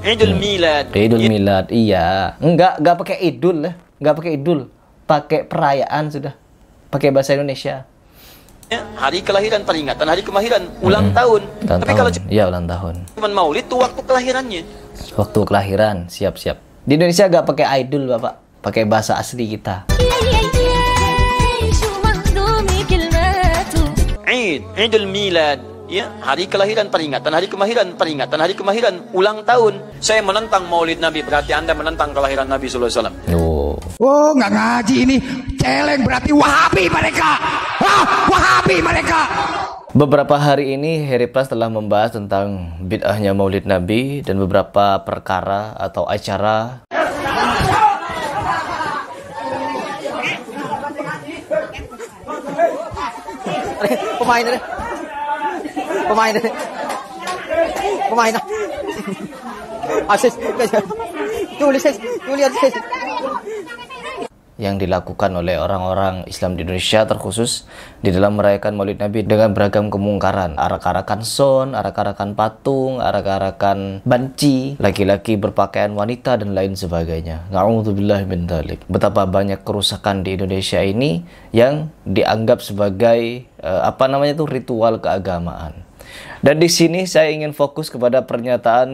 Idul Milad. Idul Milad, iya. Enggak pakai idul lah. Enggak pakai idul. Pakai perayaan sudah. Pakai bahasa Indonesia. Hari kelahiran, peringatan hari kelahiran, ulang tahun. Tapi kalau ya ulang tahun. cuman Maulid tuh waktu kelahirannya. Waktu kelahiran, siap-siap. Di Indonesia enggak pakai idul, Bapak. Pakai bahasa asli kita. Idul Milad. Ya, hari kelahiran, peringatan hari kelahiran, peringatan hari kelahiran, ulang tahun. Saya menentang Maulid Nabi, berarti Anda menentang kelahiran Nabi sallallahu alaihi wasallam. Oh, nggak ngaji ini. Celeng berarti Wahabi mereka. Wahabi mereka. Beberapa hari ini Heri Plus telah membahas tentang bid'ahnya Maulid Nabi dan beberapa perkara atau acara pemain Asis tulis yang dilakukan oleh orang-orang Islam di Indonesia, terkhusus di dalam merayakan Maulid Nabi dengan beragam kemungkaran, arak-arakan son, arak-arakan patung, arak-arakan banci, laki-laki berpakaian wanita dan lain sebagainya. Na'udzubillah min dzalik. Betapa banyak kerusakan di Indonesia ini yang dianggap sebagai ritual keagamaan. Dan di sini saya ingin fokus kepada pernyataan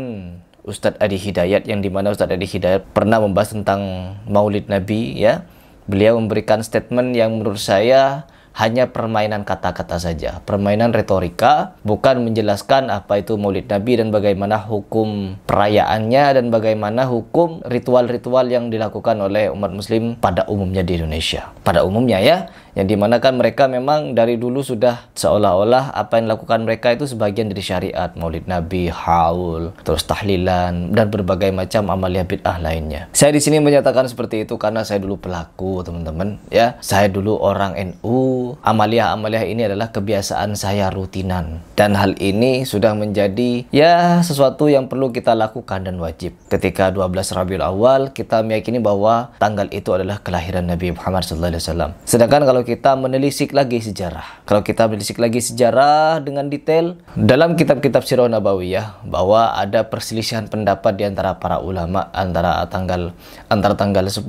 Ustadz Adi Hidayat, yang dimana Ustadz Adi Hidayat pernah membahas tentang Maulid Nabi, ya. Beliau memberikan statement yang menurut saya hanya permainan kata-kata saja, permainan retorika, bukan menjelaskan apa itu Maulid Nabi dan bagaimana hukum perayaannya dan bagaimana hukum ritual-ritual yang dilakukan oleh umat muslim pada umumnya di Indonesia. Pada umumnya, ya, yang dimana kan mereka memang dari dulu sudah seolah-olah apa yang dilakukan mereka itu sebagian dari syariat, Maulid Nabi, haul, terus tahlilan dan berbagai macam amalia bid'ah lainnya. Saya di sini menyatakan seperti itu karena saya dulu pelaku, teman-teman, ya. Saya dulu orang NU. Amalia-amalia ini adalah kebiasaan saya rutinan, dan hal ini sudah menjadi ya sesuatu yang perlu kita lakukan dan wajib. Ketika 12 Rabiul Awal kita meyakini bahwa tanggal itu adalah kelahiran Nabi Muhammad SAW. Sedangkan kalau kita menelisik lagi sejarah, dengan detail dalam kitab-kitab Sirah Nabawiyah, bahwa ada perselisihan pendapat di antara para ulama antara tanggal 10,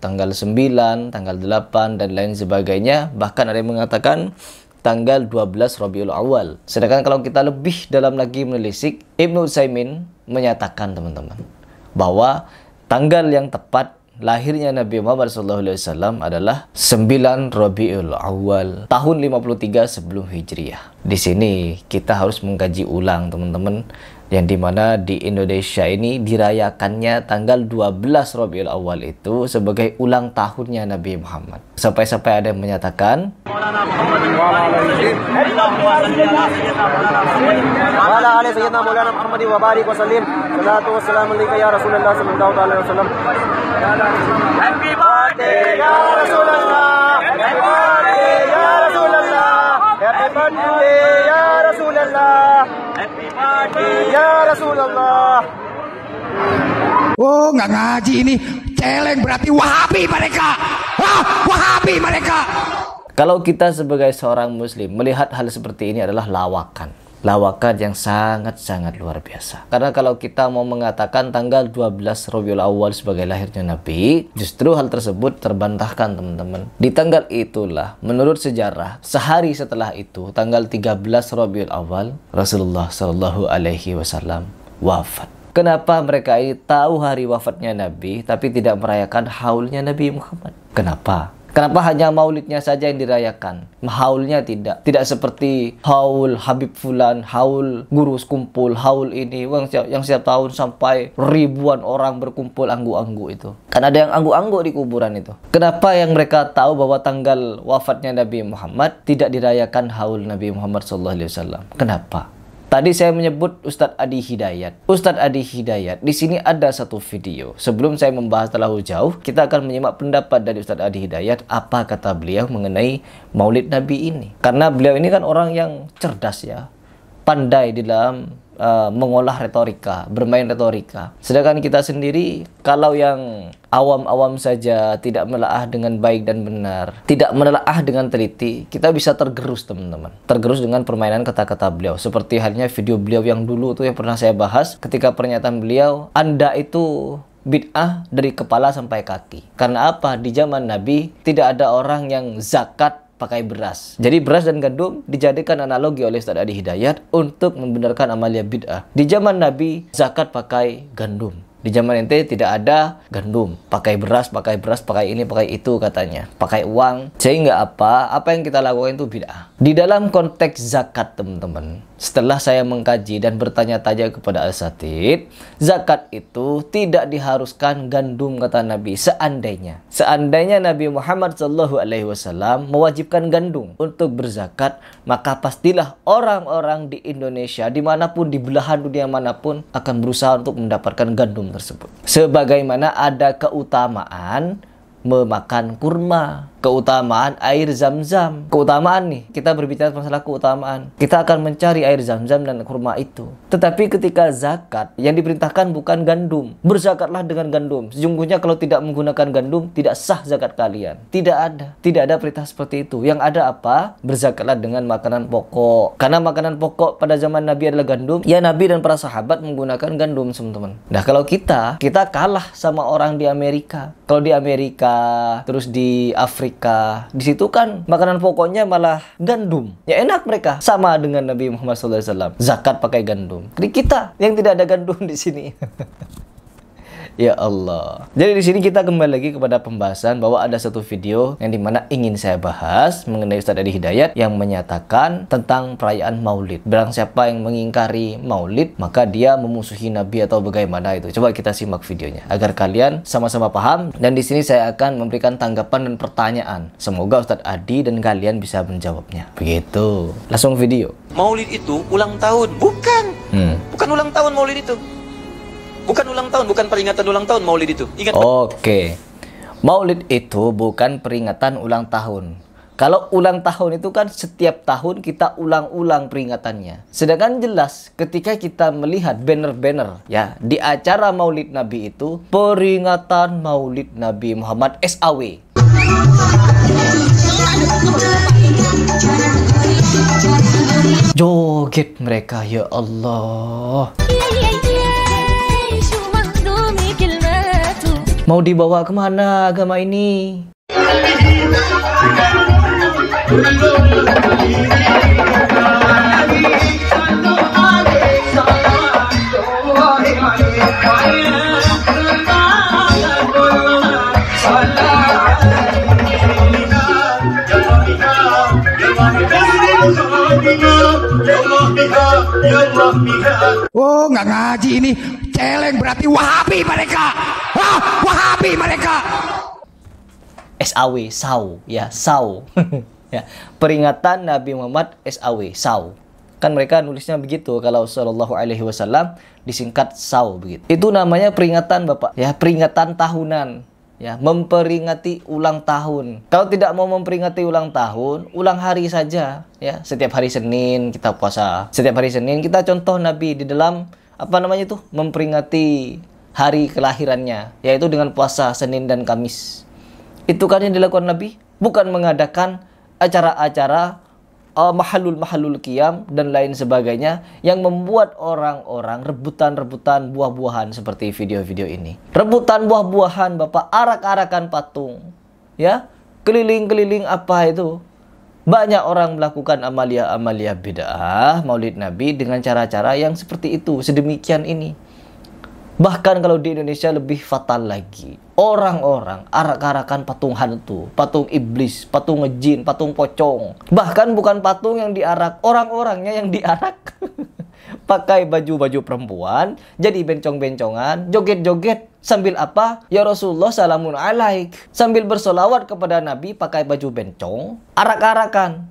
tanggal 9, tanggal 8 dan lain sebagainya. Bahkan ada yang mengatakan tanggal 12 Rabiul Awal. Sedangkan kalau kita lebih dalam lagi menelisik, Ibnu Utsaimin menyatakan, teman-teman, bahwa tanggal yang tepat lahirnya Nabi Muhammad SAW adalah 9 Rabiul Awal tahun 53 sebelum Hijriah. Di sini kita harus mengkaji ulang, teman-teman, yang dimana di Indonesia ini dirayakannya tanggal 12 Rabiul Awal itu sebagai ulang tahunnya Nabi Muhammad. Sampai-sampai ada yang menyatakan Happy birthday ya Rasulullah, happy birthday ya Rasulullah, happy birthday ya Rasulullah, happy birthday ya Rasulullah. Oh, nggak ngaji ini. Celeng berarti Wahabi mereka. Wahabi mereka. Kalau kita sebagai seorang muslim melihat hal seperti ini adalah lawakan yang sangat-sangat luar biasa. Karena kalau kita mau mengatakan tanggal 12 Rabiul Awal sebagai lahirnya Nabi, justru hal tersebut terbantahkan, teman-teman. Di tanggal itulah, menurut sejarah, sehari setelah itu, tanggal 13 Rabiul Awal, Rasulullah SAW wafat. Kenapa mereka ini tahu hari wafatnya Nabi, tapi tidak merayakan haulnya Nabi Muhammad? Kenapa? Kenapa hanya maulidnya saja yang dirayakan? Haulnya tidak. Tidak seperti haul Habib Fulan, haul guru kumpul, haul ini yang setiap tahun sampai ribuan orang berkumpul anggu-anggu itu. Kan ada yang anggu-anggu di kuburan itu. Kenapa yang mereka tahu bahwa tanggal wafatnya Nabi Muhammad tidak dirayakan haul Nabi Muhammad SAW? Kenapa? Tadi saya menyebut Ustadz Adi Hidayat. Ustadz Adi Hidayat, di sini ada satu video. Sebelum saya membahas terlalu jauh, kita akan menyimak pendapat dari Ustadz Adi Hidayat. Apa kata beliau mengenai Maulid Nabi ini? Karena beliau ini kan orang yang cerdas, ya. Pandai di dalam mengolah retorika, bermain retorika. Sedangkan kita sendiri, kalau yang awam-awam saja tidak menelaah dengan baik dan benar, tidak menelaah dengan teliti, kita bisa tergerus teman-teman. Tergerus dengan permainan kata-kata beliau. Seperti halnya video beliau yang dulu tuh yang pernah saya bahas, ketika pernyataan beliau, Anda itu bid'ah dari kepala sampai kaki. Karena apa? Di zaman Nabi tidak ada orang yang zakat pakai beras. Jadi beras dan gandum dijadikan analogi oleh Ustaz Adi Hidayat untuk membenarkan amalia bid'ah. Di zaman Nabi zakat pakai gandum. Di zaman ente tidak ada gandum, pakai beras, pakai ini, pakai itu katanya, pakai uang. Sehingga apa yang kita lakukan itu bid'ah. Di dalam konteks zakat teman-teman, setelah saya mengkaji dan bertanya-tanya kepada asatid, zakat itu tidak diharuskan gandum kata Nabi. Seandainya Nabi Muhammad SAW mewajibkan gandum untuk berzakat, maka pastilah orang-orang di Indonesia, dimanapun, di belahan dunia manapun, akan berusaha untuk mendapatkan gandum tersebut. Sebagaimana ada keutamaan memakan kurma, keutamaan air zam-zam. Keutamaan nih, kita berbicara masalah keutamaan. Kita akan mencari air zam-zam dan kurma itu. Tetapi ketika zakat, yang diperintahkan bukan gandum. Berzakatlah dengan gandum. Sejujurnya kalau tidak menggunakan gandum, tidak sah zakat kalian. Tidak ada perintah seperti itu. Yang ada apa? Berzakatlah dengan makanan pokok. Karena makanan pokok pada zaman Nabi adalah gandum. Ya, Nabi dan para sahabat menggunakan gandum, teman-teman. Nah, kalau kita kalah sama orang di Amerika. Kalau di Amerika, terus di Afrika, di situ kan makanan pokoknya malah gandum. Ya enak mereka, sama dengan Nabi Muhammad SAW. Zakat pakai gandum. Jadi kita yang tidak ada gandum di sini. Ya Allah. Jadi di sini kita kembali lagi kepada pembahasan bahwa ada satu video yang dimana ingin saya bahas mengenai Ustaz Adi Hidayat yang menyatakan tentang perayaan Maulid. Barang siapa yang mengingkari Maulid, maka dia memusuhi Nabi atau bagaimana itu. Coba kita simak videonya agar kalian sama-sama paham. Dan di sini saya akan memberikan tanggapan dan pertanyaan. Semoga Ustaz Adi dan kalian bisa menjawabnya. Begitu. Langsung video. Maulid itu ulang tahun, bukan ulang tahun Maulid itu. Bukan ulang tahun, bukan peringatan ulang tahun Maulid itu. Ingat. Oke. Maulid itu bukan peringatan ulang tahun. Kalau ulang tahun itu kan setiap tahun kita ulang-ulang peringatannya. Sedangkan jelas ketika kita melihat banner-banner ya di acara Maulid Nabi itu, peringatan Maulid Nabi Muhammad SAW. Joget mereka, ya Allah. Mau dibawa kemana agama ini? Oh, nggak ngaji ini. Celeng berarti Wahabi mereka. Wahabi mereka. SAW, SAW, ya, SAW. Ya, peringatan Nabi Muhammad SAW, SAW. Kan mereka nulisnya begitu kalau Sallallahu Alaihi Wasallam disingkat SAW begitu. Itu namanya peringatan, Bapak. Ya, peringatan tahunan. Ya, memperingati ulang tahun. Kalau tidak mau memperingati ulang tahun, ulang hari saja. Ya, setiap hari Senin kita puasa. Setiap hari Senin kita contoh Nabi di dalam memperingati hari kelahirannya, yaitu dengan puasa Senin dan Kamis. Itu kan yang dilakukan Nabi, bukan mengadakan acara-acara mahalul qiyam dan lain sebagainya yang membuat orang-orang rebutan-rebutan buah-buahan seperti video-video ini. Rebutan buah-buahan, Bapak, arak-arakan patung. Ya, keliling-keliling apa itu? Banyak orang melakukan amalia-amalia bid'ah Maulid Nabi dengan cara-cara yang seperti itu, sedemikian ini. Bahkan kalau di Indonesia lebih fatal lagi. Orang-orang arak-arakan patung hantu, patung iblis, patung ngejin, patung pocong. Bahkan bukan patung yang diarak, orang-orangnya yang diarak. Pakai baju-baju perempuan, jadi bencong-bencongan, joget-joget. Sambil apa? Ya Rasulullah salamun alaik. Sambil bersolawat kepada Nabi pakai baju bencong, arak-arakan.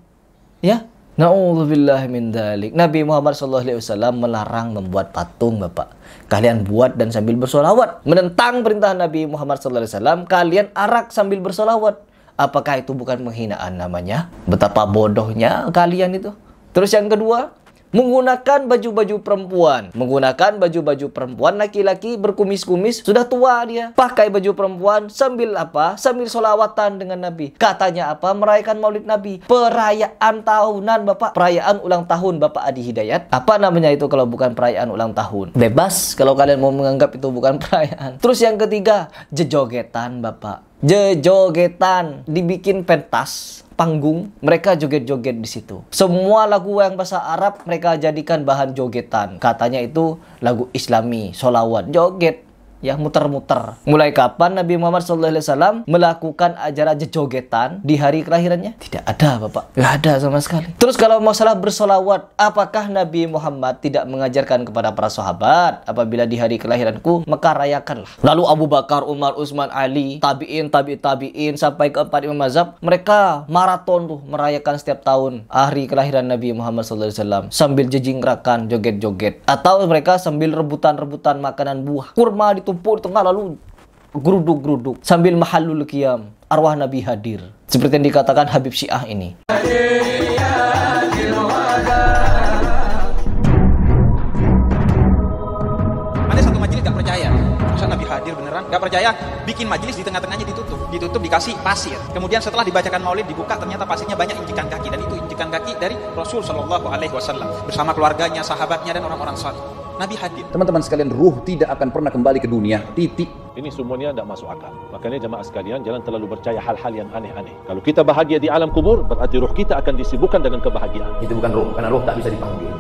Ya, na'udzubillah min dzalik. Nabi Muhammad SAW melarang membuat patung, Bapak. Kalian buat dan sambil bersolawat. Menentang perintah Nabi Muhammad SAW, kalian arak sambil bersolawat. Apakah itu bukan penghinaan namanya? Betapa bodohnya kalian itu. Terus yang kedua, Menggunakan baju-baju perempuan. Menggunakan baju-baju perempuan, laki-laki berkumis-kumis, sudah tua dia. Pakai baju perempuan sambil apa? Sambil sholawatan dengan Nabi. Katanya apa? Merayakan maulid Nabi. Perayaan tahunan Bapak. Perayaan ulang tahun Bapak Adi Hidayat. Apa namanya itu kalau bukan perayaan ulang tahun? Bebas kalau kalian mau menganggap itu bukan perayaan. Terus yang ketiga, jejogetan Bapak. Jejogetan. Dibikin pentas, panggung, mereka joget-joget di situ. Semua lagu yang bahasa Arab mereka jadikan bahan jogetan. Katanya itu lagu Islami, sholawat, joget. Ya, muter-muter. Mulai kapan Nabi Muhammad SAW melakukan ajaran jejogetan di hari kelahirannya? Tidak ada Bapak. Tidak ada sama sekali. Terus kalau masalah bersolawat, apakah Nabi Muhammad tidak mengajarkan kepada para sahabat? Apabila di hari kelahiranku, maka rayakanlah. Lalu Abu Bakar, Umar, Utsman, Ali, tabi'in, tabi'in, sampai ke 4 imam mazhab, mereka maraton tuh merayakan setiap tahun hari kelahiran Nabi Muhammad SAW. Sambil jejingrakan, joget-joget. Atau mereka sambil rebutan-rebutan makanan buah. Kurma ditumpuk di tengah lalu geruduk-geruduk sambil mahallul qiyam, arwah Nabi hadir. Seperti yang dikatakan Habib Syiah ini. Ada satu majelis gak percaya, masa Nabi hadir beneran? Gak percaya, bikin majelis di tengah-tengahnya ditutup dikasih pasir. Kemudian setelah dibacakan maulid dibuka, ternyata pasirnya banyak injikan kaki, dan itu injikan kaki dari Rasul Shallallahu Alaihi Wasallam bersama keluarganya, sahabatnya, dan orang-orang saleh. Nabi hadir. Teman-teman sekalian, ruh tidak akan pernah kembali ke dunia. Titik. Ini semuanya tidak masuk akal. Makanya jemaah sekalian, jangan terlalu percaya hal-hal yang aneh-aneh. Kalau kita bahagia di alam kubur, berarti ruh kita akan disibukkan dengan kebahagiaan. Itu bukan ruh, karena ruh tak bisa dipanggil.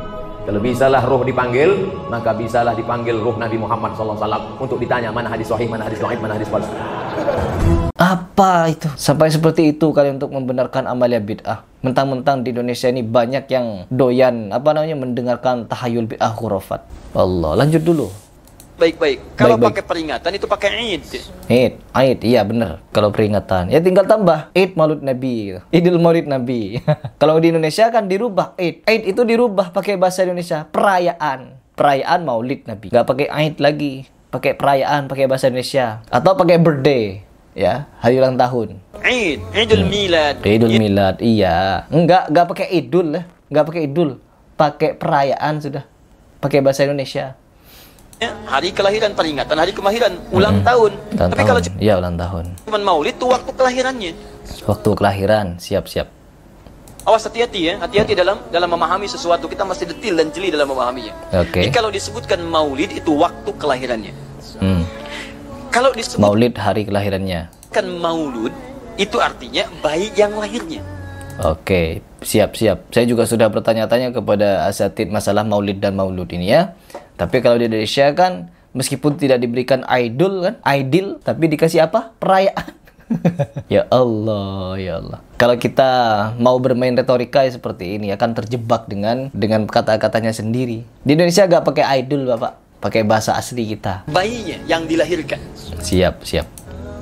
Kalau bisalah ruh dipanggil, maka bisalah dipanggil ruh Nabi Muhammad SAW untuk ditanya mana hadis sahih, mana hadis dhaif, mana hadis palsu. Apa itu? Sampai seperti itu kalian untuk membenarkan amalia bid'ah. Mentang-mentang di Indonesia ini banyak yang doyan mendengarkan tahayul bid'ah khurafat. Allah, lanjut dulu. Baik-baik. Kalau Baik-baik. pakai peringatan itu pakai Id. Id, iya bener. Kalau peringatan, ya tinggal tambah Id Maulid Nabi, Idul Maulid Nabi. Kalau di Indonesia kan dirubah Id. Id itu dirubah pakai bahasa Indonesia, perayaan Maulid Nabi. Gak pakai Id lagi, pakai perayaan, pakai bahasa Indonesia. Atau pakai birthday, ya, hari ulang tahun. Idul Milad. Idul Milad, iya. Enggak pakai Idul lah, enggak pakai Idul, pakai perayaan sudah, pakai bahasa Indonesia. Hari kelahiran, peringatan hari kelahiran, ulang tahun. Tapi kalau ya ulang tahun. cuma maulid itu waktu kelahirannya. Waktu kelahiran, siap-siap. Awas, hati-hati ya, hati-hati dalam memahami sesuatu. Kita mesti detail dan jeli dalam memahaminya. Oke. Jadi kalau disebutkan maulid itu waktu kelahirannya. Kalau disebutkan Maulid hari kelahirannya. maulud itu artinya bayi yang lahirnya. Oke, siap-siap. Saya juga sudah bertanya-tanya kepada asatid masalah maulid dan maulud ini ya. Tapi kalau di Indonesia kan, meskipun tidak diberikan idol, tapi dikasih apa? Perayaan. Ya Allah, ya Allah. Kalau kita mau bermain retorika seperti ini, akan terjebak dengan kata-katanya sendiri. Di Indonesia gak pakai idol, Bapak. Pakai bahasa asli kita. Bayinya yang dilahirkan. Siap.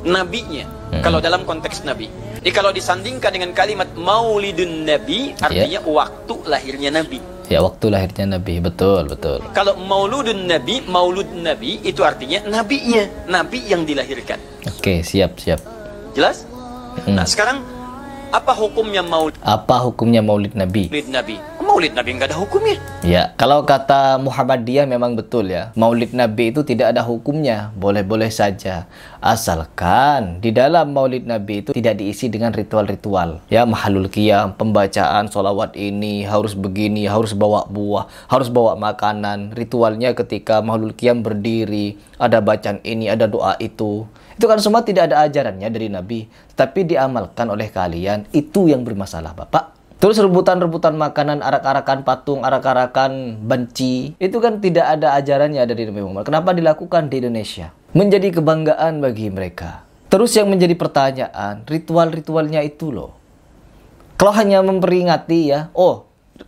Nabinya, kalau dalam konteks Nabi. Jadi kalau disandingkan dengan kalimat maulidun Nabi, artinya waktu lahirnya Nabi. Ya, waktu lahirnya Nabi, betul. Kalau maulud Nabi itu artinya nabinya, nabi yang dilahirkan. Oke, siap. Jelas? Nah, sekarang apa hukumnya maulid? Apa hukumnya maulid Nabi? Maulid Nabi nggak ada hukumnya. Ya, kalau kata Muhammadiyah memang betul ya. Maulid Nabi itu tidak ada hukumnya, boleh-boleh saja. Asalkan di dalam Maulid Nabi itu tidak diisi dengan ritual-ritual. Ya, mahallul qiyam, pembacaan sholawat ini harus begini, harus bawa buah, harus bawa makanan. Ritualnya ketika mahallul qiyam berdiri, ada bacaan ini, ada doa itu. Itu kan semua tidak ada ajarannya dari Nabi, tapi diamalkan oleh kalian. Itu yang bermasalah, Bapak. Terus rebutan-rebutan makanan, arak-arakan patung, arak-arakan banci, itu kan tidak ada ajarannya dari Nabi Muhammad. Kenapa dilakukan di Indonesia? Menjadi kebanggaan bagi mereka. Terus yang menjadi pertanyaan, ritual-ritualnya itu loh. Kalau hanya memperingati ya,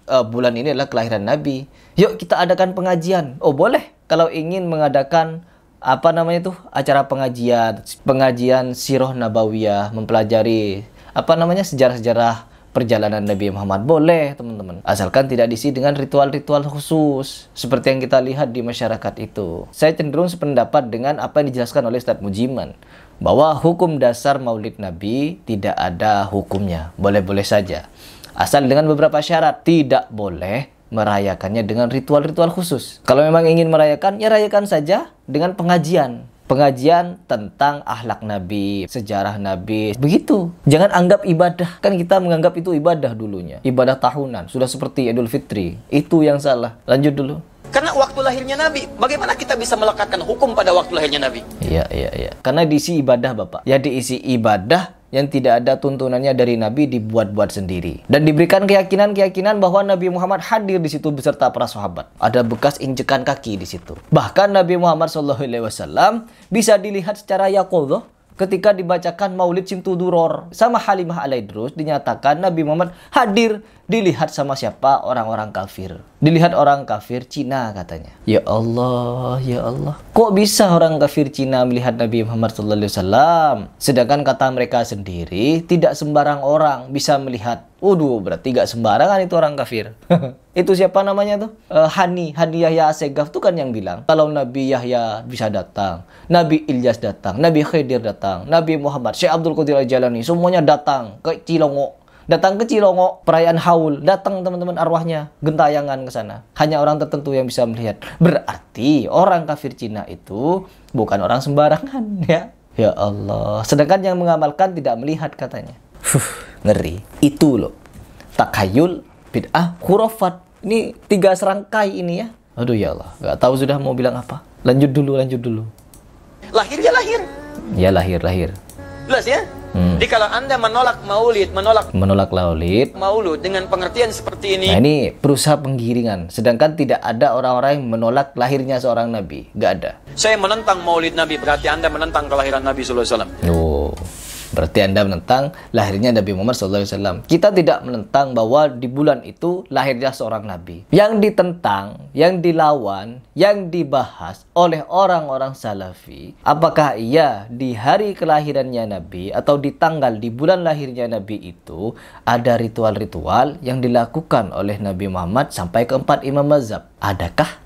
bulan ini adalah kelahiran Nabi, yuk kita adakan pengajian. Oh boleh, kalau ingin mengadakan acara pengajian sirah nabawiyah, mempelajari sejarah-sejarah perjalanan Nabi Muhammad, boleh teman-teman, asalkan tidak diisi dengan ritual-ritual khusus seperti yang kita lihat di masyarakat itu. Saya cenderung sependapat dengan apa yang dijelaskan oleh Ustadz Mujiman, bahwa hukum dasar maulid Nabi tidak ada hukumnya, boleh-boleh saja, asal dengan beberapa syarat. Tidak boleh merayakannya dengan ritual-ritual khusus. Kalau memang ingin merayakan, ya rayakan saja dengan pengajian. Pengajian tentang akhlak Nabi, sejarah Nabi, begitu. Jangan anggap ibadah. Kan kita menganggap itu ibadah dulunya. Ibadah tahunan, sudah seperti Idul Fitri. Itu yang salah. Lanjut dulu. Karena waktu lahirnya Nabi, bagaimana kita bisa melekatkan hukum pada waktu lahirnya Nabi? Iya. Karena diisi ibadah, Bapak. Ya diisi ibadah yang tidak ada tuntunannya dari Nabi, dibuat-buat sendiri. Dan diberikan keyakinan bahwa Nabi Muhammad hadir di situ beserta para sahabat. Ada bekas injekan kaki di situ. Bahkan Nabi Muhammad SAW bisa dilihat secara yaqodzah ketika dibacakan Maulid Simtuduror sama Halimah Al-Aidrus, dinyatakan Nabi Muhammad hadir, dilihat sama siapa? Orang-orang kafir. Dilihat orang kafir Cina katanya. Ya Allah, ya Allah. Kok bisa orang kafir Cina melihat Nabi Muhammad SAW? Sedangkan kata mereka sendiri, tidak sembarang orang bisa melihat. Waduh, berarti gak sembarangan itu orang kafir. Itu siapa namanya tuh? Hani Yahya Assegaf tuh kan yang bilang, kalau Nabi Yahya bisa datang, Nabi Ilyas datang, Nabi Khidir datang, Nabi Muhammad, Syekh Abdul Qadir Al-Jalani, semuanya datang ke Cilongo. Datang ke Cilongo, perayaan haul, datang teman-teman arwahnya, gentayangan ke sana. Hanya orang tertentu yang bisa melihat. Berarti orang kafir Cina itu bukan orang sembarangan, ya. Ya Allah. Sedangkan yang mengamalkan tidak melihat katanya. Ngeri. Itu loh. Takhayul, bid'ah, khurafat. Ini 3 serangkai ini ya. Aduh ya Allah. Gak tahu sudah mau bilang apa. Lanjut dulu. Lahir ya lahir. Ya lahir. Jelas ya? Jadi kalau Anda menolak maulid, menolak maulud dengan pengertian seperti ini. Nah ini berusaha penggiringan. Sedangkan tidak ada orang-orang yang menolak lahirnya seorang Nabi. Gak ada. Saya menentang maulid Nabi, berarti Anda menentang kelahiran Nabi SAW. Oh, berarti Anda menentang lahirnya Nabi Muhammad SAW. Kita tidak menentang bahwa di bulan itu lahirnya seorang Nabi. Yang ditentang, yang dilawan, yang dibahas oleh orang-orang Salafi, apakah iya di hari kelahirannya Nabi atau di tanggal di bulan lahirnya Nabi itu ada ritual-ritual yang dilakukan oleh Nabi Muhammad sampai ke 4 imam mazhab? Adakah?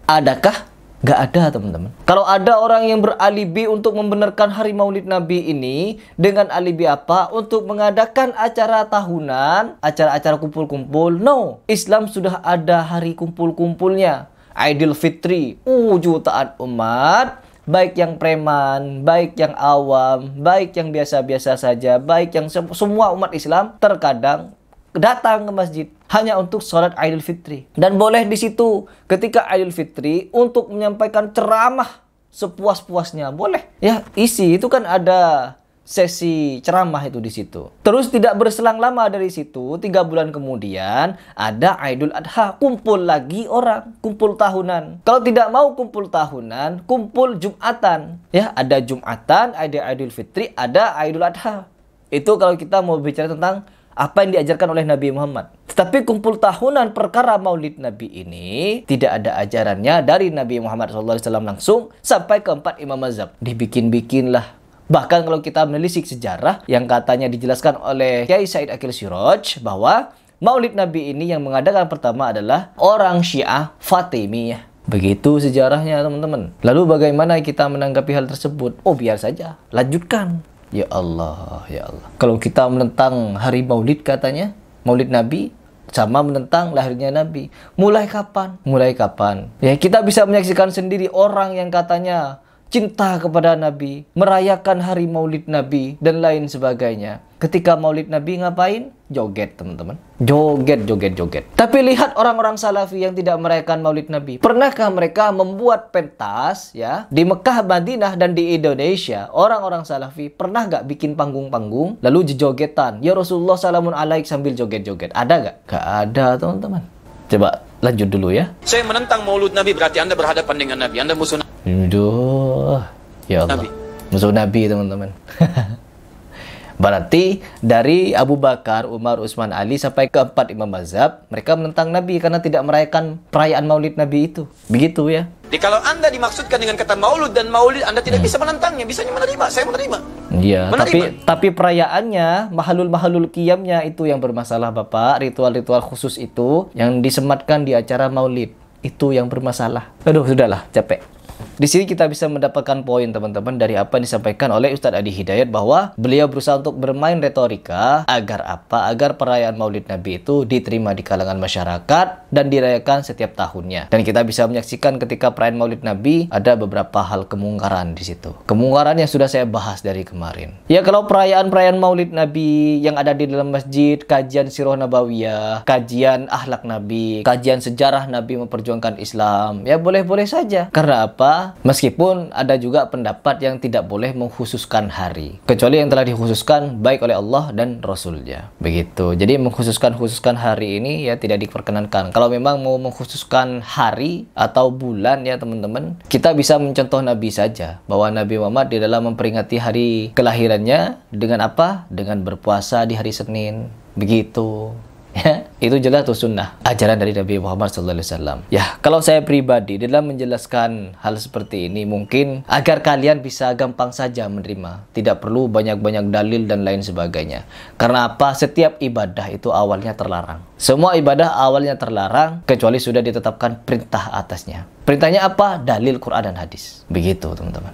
Gak ada teman-teman. Kalau ada orang yang beralibi untuk membenarkan hari maulid Nabi ini dengan alibi apa? Untuk mengadakan acara tahunan, acara-acara kumpul-kumpul. No, Islam sudah ada hari kumpul-kumpulnya. Idul Fitri, jutaan umat, baik yang preman, baik yang awam, baik yang biasa-biasa saja, baik yang semua umat Islam terkadang datang ke masjid hanya untuk sholat Idul Fitri. Dan boleh di situ ketika Idul Fitri untuk menyampaikan ceramah sepuas-puasnya. Boleh. Ya, isi itu kan ada sesi ceramah itu di situ. Terus tidak berselang lama dari situ, 3 bulan kemudian ada Idul Adha, kumpul lagi orang, kumpul tahunan. Kalau tidak mau kumpul tahunan, kumpul Jumatan. Ya, ada Jumatan, ada Idul Fitri, ada Idul Adha. Itu kalau kita mau bicara tentang apa yang diajarkan oleh Nabi Muhammad. Tetapi kumpul tahunan perkara maulid Nabi ini tidak ada ajarannya dari Nabi Muhammad SAW langsung sampai ke 4 imam mazhab. Dibikin-bikinlah. Bahkan kalau kita menelisik sejarah yang katanya dijelaskan oleh Kiai Said Akil Siraj bahwa maulid Nabi ini yang mengadakan pertama adalah orang Syiah Fatimiyah. Begitu sejarahnya teman-teman. Lalu bagaimana kita menanggapi hal tersebut? Oh biar saja, lanjutkan. Ya Allah, ya Allah. Kalau kita menentang hari maulid katanya, maulid Nabi sama menentang lahirnya Nabi. Mulai kapan? Ya kita bisa menyaksikan sendiri orang yang katanya cinta kepada Nabi, merayakan hari maulid Nabi, dan lain sebagainya. Ketika maulid Nabi ngapain? Joget teman-teman. Joget. Tapi lihat orang-orang Salafi yang tidak merayakan maulid Nabi. Pernahkah mereka membuat pentas ya di Mekah, Madinah, dan di Indonesia? Orang-orang Salafi pernah gak bikin panggung-panggung lalu jogetan? Ya Rasulullah salamun alaik sambil joget-joget. Ada gak? Gak ada teman-teman. Coba lanjut dulu ya. Saya menentang maulud Nabi, berarti Anda berhadapan dengan Nabi. Anda musuh Nabi. Aduh, ya Allah. Musuh Nabi teman-teman. Berarti dari Abu Bakar, Umar, Utsman, Ali sampai ke 4 imam mazhab, mereka menentang Nabi karena tidak merayakan perayaan maulid Nabi itu. Begitu ya. Jadi kalau Anda dimaksudkan dengan kata maulud dan maulid, Anda tidak bisa menentangnya, bisanya menerima. Saya menerima. Iya, tapi perayaannya, mahalul qiyamnya itu yang bermasalah Bapak. Ritual-ritual khusus itu yang disematkan di acara maulid, itu yang bermasalah. Aduh, sudahlah, capek. Di sini kita bisa mendapatkan poin teman-teman dari apa yang disampaikan oleh Ustadz Adi Hidayat, bahwa beliau berusaha untuk bermain retorika agar apa? Agar perayaan Maulid Nabi itu diterima di kalangan masyarakat dan dirayakan setiap tahunnya. Dan kita bisa menyaksikan ketika perayaan Maulid Nabi ada beberapa hal kemungkaran di situ. Kemungkaran yang sudah saya bahas dari kemarin. Ya, kalau perayaan Maulid Nabi yang ada di dalam masjid, kajian sirah nabawiyah, kajian akhlak Nabi, kajian sejarah Nabi memperjuangkan Islam, ya boleh-boleh saja. Karena apa? Meskipun ada juga pendapat yang tidak boleh mengkhususkan hari, kecuali yang telah dikhususkan baik oleh Allah dan Rasulnya. Begitu. Jadi mengkhususkan hari ini ya tidak diperkenankan. Kalau memang mau mengkhususkan hari atau bulan ya teman-teman, kita bisa mencontoh Nabi saja, bahwa Nabi Muhammad di dalam memperingati hari kelahirannya dengan apa? Dengan berpuasa di hari Senin. Begitu. Ya, itu jelas tuh sunnah ajaran dari Nabi Muhammad SAW. Ya, kalau saya pribadi dalam menjelaskan hal seperti ini, mungkin agar kalian bisa gampang saja menerima, tidak perlu banyak-banyak dalil dan lain sebagainya. Karena apa? Setiap ibadah itu awalnya terlarang. Semua ibadah awalnya terlarang kecuali sudah ditetapkan perintah atasnya. Perintahnya apa? Dalil Quran dan hadis. Begitu teman-teman.